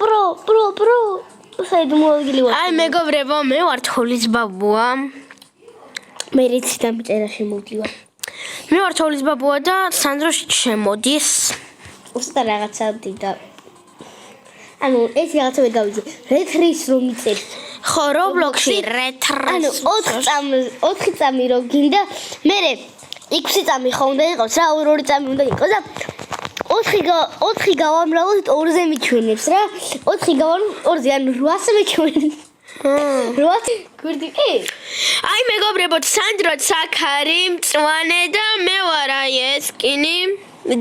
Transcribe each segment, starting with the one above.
ბრო საიდუმოადგილი ვარ აი მეგობრებო მე ვარ თოლის ბაბუა მე რიცი დამწერა შემოვდივარ მე ვარ თოლის ბაბუა და სანდრო შემოდის უბრალოდ რაღაცა დიდა ანუ ეს რაღაცა ვერ გავიძე რეთრის რომ მიწერ ხო რობლოქსი რეთრის ანუ 4 წამი რო გინდა მე 6 წამი ხომ უნდა იყოს რა 2 წამი უნდა იყოს და 4 გავამრავოთ 2-ზე მიჩვენებს რა 4 გავამრავოთ 2-ზე ანუ 8-ზე მიჩვენებს 8 გურდი კი აი მეგობრებო სანდროც აქარი მწვანე და მე ვარ აი ეს კინი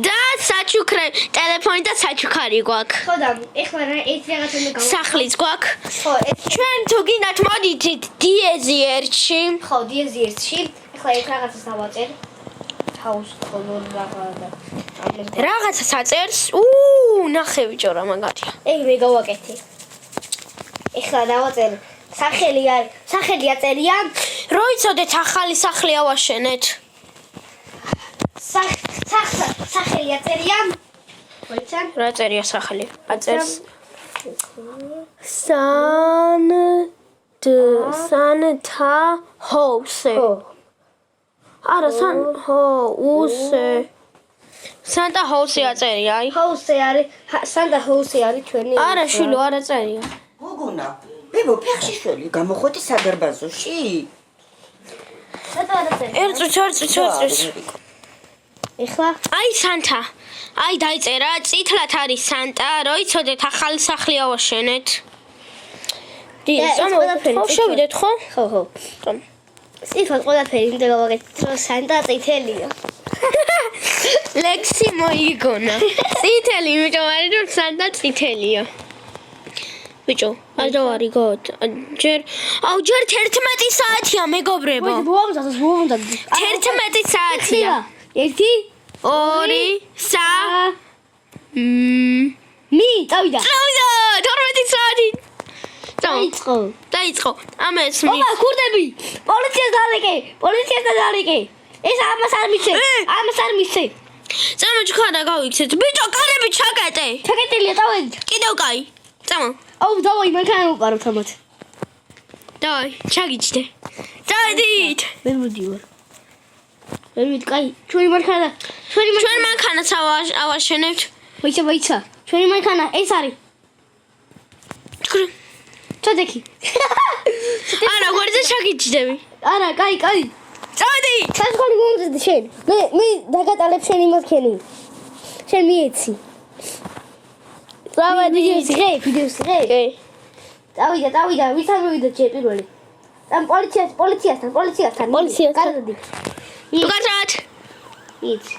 და საჩუქრე ტელეფონი და საჩუქარი გვაქვს ხო და ეხლა რა ეს რაღაცა უნდა გავაკეთო სახლის გვაქვს ხო ჩვენ თუ გინდათ მოდით დიეზი 1-ში ხო დიეზი 1-ში ეხლა ეს რაღაცას დავაწერ ჰაუს კოლორ რაღაცა საწერს ნახე ბიჭო რა მაგარია ეგ მე გავაკეთე ეხლა დავაწერ სახელი აწერია რო იცოდეთ ახალი სახლი ავაშენეთ სახელი აწერია მოიცან რა წერია სახელი აწერს სანთა ჰოუსე არა უსე სანტა ჰოუსი აწერია აი ჰოუსე არის სანტა ჰოუსი არის ჩვენი არა შვილო არა წერია გოგონა ბებო ფეხშიშველი გამოხვედი სადარბაზოში ერთ წუთს ეხლა აი სანტა აი დაიწერა წითლად არის სანტა რო იცოდეთ ახალი სახლი ავაშენეთ შევიდეთ ხო ხო წითლად ყველაფერი უნდა გავაკეთოთ რომ სანტა წითელია ლექსი მოიგონა წითელი იმიტომ არის რომ სანტა წითელია ბიჭო არა ვარიგოთ ჯერ 11 საათია მეგობრებო ბუამზას 11 საათია 1 2 3 მი წავიდა 12 საათი დაიწყო ამას ოპა ქურდები პოლიციას დარეკე ეს ამას არ მისცე წამოჩქარა გავიქცეთ ბიჭო კარები ჩაკეტე ჩაკეტილია დავედით კიდევ კაი წამო აუ დავაი მანქანა უყარო თამათ დავაი ჩაგიჩდე წავედით ვერ მოდივარ კაი ჩვენი მანქანაც ავაშენებთ ვაიცა ჩვენი მანქანა ეს არის ჩადექი არა გვერდზე ჩაგიჩდები არა კაი წავედი სასკოლი მომწევდი შენ მე დაგატალებ შენი მოქენი შენ მიეცი წავედი ვიდეოს ღე დავიდა ვით ამოვიდა ჯერ პირველი და პოლიციასთან კარდი უკაცრავად მიეცი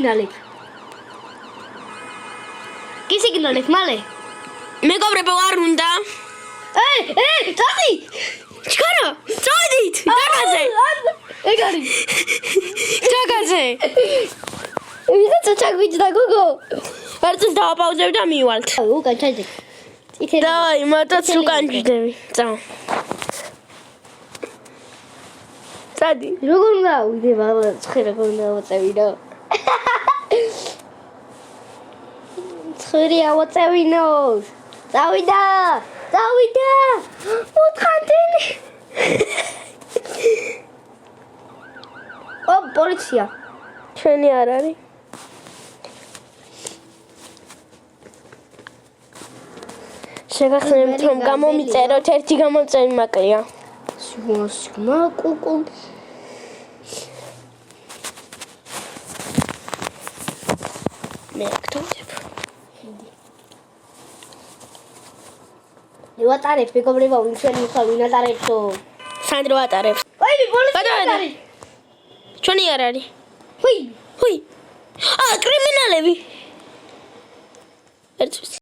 მალე გისიგნალებ მალე მეგობრებო არ უნდა წადი ჩქარა წავედით დაგაზე ეგ არის დაგაზე ვიღაცა ჩაგვიჯდა გოგო ერთს დავაპაუზებ და მივალთ უკან ჩაჯე დავაი მათაც უკან ჯდები წავა წადი როგორ უნდა ვიდე ბაბა ცხერა როგორ უნდა ვაწევინო ცხერი ავაწევინო წავიდა მოთხანტენი პოლიცია ჩვენი არ არის შეგახსენებთ რომ გამომიწეროთ ერთი გამოწევი მაკლია სიგმა კუკუ მე აქტოვებ ვატარებ მეგობრებო ვინ ატარებსო სანდრო ატარებს აი პოლიცია არის ჩვენი არ არის ჰუი კრიმინალები ერთს